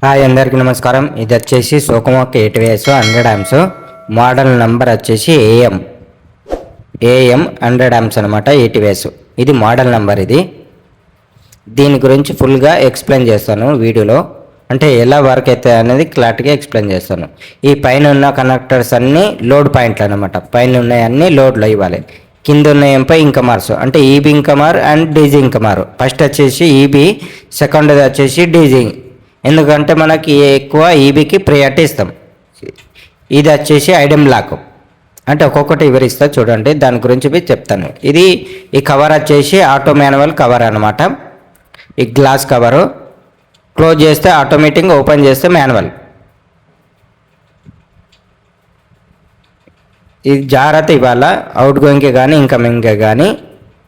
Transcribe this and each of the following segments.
Hi అందరికీ నమస్కారం. ఇది వచ్చేసి సోకోమోక్ 8 100 amps మోడల్ నంబర్ వచ్చేసి ఏఎం 100 amps అనమాట. 8 ఇది మోడల్ నంబర్. దీని గురించి ఫుల్గా ఎక్స్ప్లెయిన్ చేస్తాను వీడియోలో. అంటే ఎలా వర్క్ అవుతాయి అనేది క్లారిటీగా ఎక్స్ప్లెయిన్ చేస్తాను. ఈ పైన ఉన్న కనెక్టర్స్ అన్నీ లోడ్ పాయింట్లు అనమాట. పైన ఉన్నాయన్నీ లోడ్లో ఇవ్వాలి. కింద ఉన్నాయంపై ఇంకమార్స్ అంటే ఈబీ ఇంకమార్ అండ్ డీజీ ఇంకమార్. ఫస్ట్ వచ్చేసి ఈబీ, సెకండ్ వచ్చేసి డీజీ. ఎందుకంటే మనకి ఎక్కువ ఈబీకి ప్రయారిటీ ఇస్తాం. ఇది వచ్చేసి ఐడెం బ్లాక్ అంటే ఒక్కొక్కటి వివరిస్తా చూడండి. దాని గురించి చెప్తాను. ఈ కవర్ వచ్చేసి ఆటో మాన్యువల్ కవర్ అనమాట. ఈ గ్లాస్ కవరు క్లోజ్ చేస్తే ఆటోమేటిక్, ఓపెన్ చేస్తే మాన్యువల్. ఇది జాగ్రత్త ఇవ్వాలా, అవుట్ గోయింగ్కే కానీ ఇన్కమింగ్కే కానీ.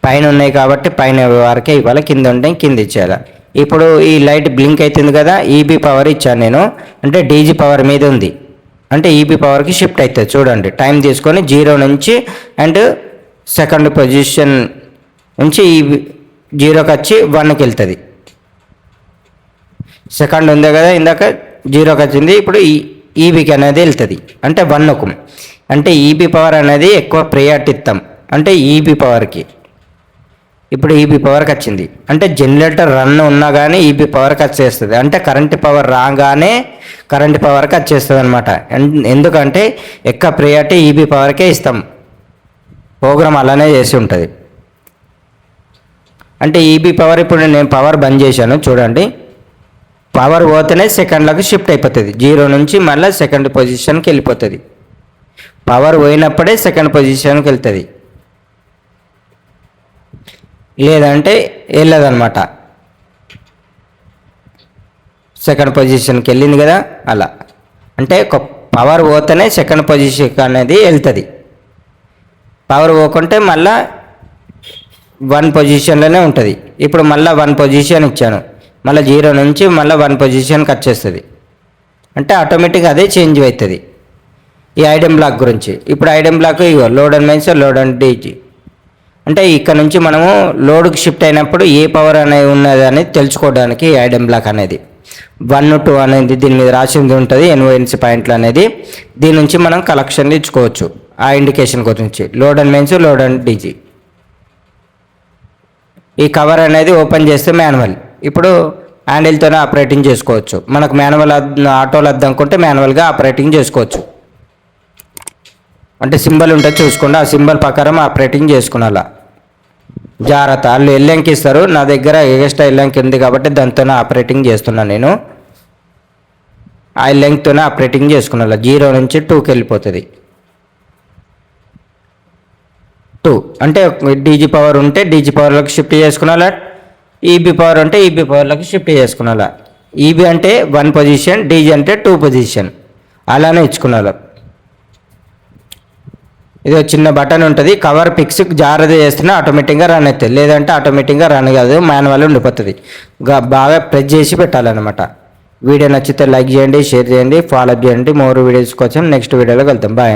పైన ఉన్నాయి కాబట్టి పైన వరకే ఇవ్వాలి, కింద ఉంటే కింద ఇచ్చేయాలి. ఇప్పుడు ఈ లైట్ బ్లింక్ అవుతుంది కదా, ఈబీ పవర్ ఇచ్చాను నేను. అంటే డీజీ పవర్ మీద ఉంది అంటే ఈబీ పవర్కి షిఫ్ట్ అవుతుంది. చూడండి, టైం తీసుకొని 0 నుంచి అండ్ సెకండ్ పొజిషన్ నుంచి ఈబీ 0కి వచ్చి 1కి వెళ్తుంది. సెకండ్ ఉంది కదా, ఇందాక 0కి వచ్చింది, ఇప్పుడు ఈబీకి అనేది వెళ్తుంది అంటే 1కు. అంటే ఈబీ పవర్ అనేది ఎక్కువ ప్రయారిటీ ఇస్తాం అంటే ఈబీ పవర్కి. ఇప్పుడు ఈబీ పవర్కి వచ్చింది అంటే జనరేటర్ రన్ ఉన్నా కానీ ఈబీ పవర్కి వచ్చేస్తుంది. అంటే కరెంట్ పవర్ రాగానే కరెంట్ పవర్కి వచ్చేస్తుంది అనమాట. ఎందుకంటే ఎక్కువ ప్రయారిటీ ఈబీ పవర్కే ఇస్తాం. ప్రోగ్రామ్ అలానే చేసి ఉంటుంది. అంటే ఈబీ పవర్ ఇప్పుడు నేను పవర్ బంద్ చేశాను చూడండి. పవర్ పోతేనే సెకండ్లకు షిఫ్ట్ అయిపోతుంది. 0 నుంచి మళ్ళీ సెకండ్ పొజిషన్కి వెళ్ళిపోతుంది. పవర్ పోయినప్పుడే సెకండ్ పొజిషన్కి వెళ్తుంది, లేదంటే వెళ్ళదన్నమాట. సెకండ్ పొజిషన్కి వెళ్ళింది కదా అలా. అంటే ఒక పవర్ పోతేనే సెకండ్ పొజిషన్ అనేది వెళ్తుంది. పవర్ పోకుంటే మళ్ళా 1 పొజిషన్లోనే ఉంటుంది. ఇప్పుడు మళ్ళీ 1 పొజిషన్ ఇచ్చాను, మళ్ళీ 0 నుంచి మళ్ళీ 1 పొజిషన్కి వచ్చేస్తుంది. అంటే ఆటోమేటిక్గా అదే చేంజ్ అవుతుంది. ఈ ఐడెం బ్లాక్ గురించి ఇప్పుడు ఐడెం బ్లాక్ ఇగో load and mines, load and డీజీ. అంటే ఇక్కడ నుంచి మనము లోడ్కి షిఫ్ట్ అయినప్పుడు ఏ పవర్ అనేది ఉన్నది అనేది తెలుసుకోవడానికి ఐడెం బ్లాక్ అనేది 1, 2 అనేది దీని మీద రాసింది ఉంటుంది. ఎన్ఓఎన్సీ పాయింట్లు అనేది దీని నుంచి మనం కలెక్షన్ ఇచ్చుకోవచ్చు. ఆ ఇండికేషన్ గురించి load and mines, load and DG. ఈ కవర్ అనేది ఓపెన్ చేస్తే మాన్యువల్. ఇప్పుడు హ్యాండిల్తోనే ఆపరేటింగ్ చేసుకోవచ్చు. మనకు మాన్యువల్ ఆటోలు వద్దనుకుంటే మాన్యువల్గా ఆపరేటింగ్ చేసుకోవచ్చు. అంటే సింబల్ ఉంటుంది చూసుకోండి, ఆ సింబల్ ప్రకారం ఆపరేటింగ్ చేసుకున్నాలా. జాగ్రత్త, వాళ్ళు ఎల్లంకి ఇస్తారు. నా దగ్గర ఎక్స్ట్రా ఎల్లంకి ఉంది కాబట్టి దాంతోనే ఆపరేటింగ్ చేస్తున్నాను నేను. ఆ ఎల్లంకితోనే ఆపరేటింగ్ చేసుకున్నాలా. 0 నుంచి 2కి వెళ్ళిపోతుంది. 2 అంటే డీజీ పవర్ ఉంటే డీజీ పవర్లోకి షిఫ్ట్ చేసుకున్నాలా. ఈబీ పవర్ ఉంటే ఈబీ పవర్లోకి షిఫ్ట్ చేసుకున్నాలా. ఈబీ అంటే 1 పొజిషన్, డీజీ అంటే 2 పొజిషన్, అలానే ఇచ్చుకున్నాలా. ఇది చిన్న బటన్ ఉంటుంది. కవర్ పిక్స్ జాగ్రత్త చేస్తేనే ఆటోమేటిక్గా రన్ అవుతుంది, లేదంటే ఆటోమేటిక్గా రన్ కాదు, మాన్యువల్ ఉండిపోతుంది. బాగా ప్రెస్ చేసి పెట్టాలన్నమాట. వీడియో నచ్చితే లైక్ చేయండి, షేర్ చేయండి, ఫాలో చేయండి. మోర్ వీడియోస్ కోసం నెక్స్ట్ వీడియోలో వెళ్తాం. బాయ్.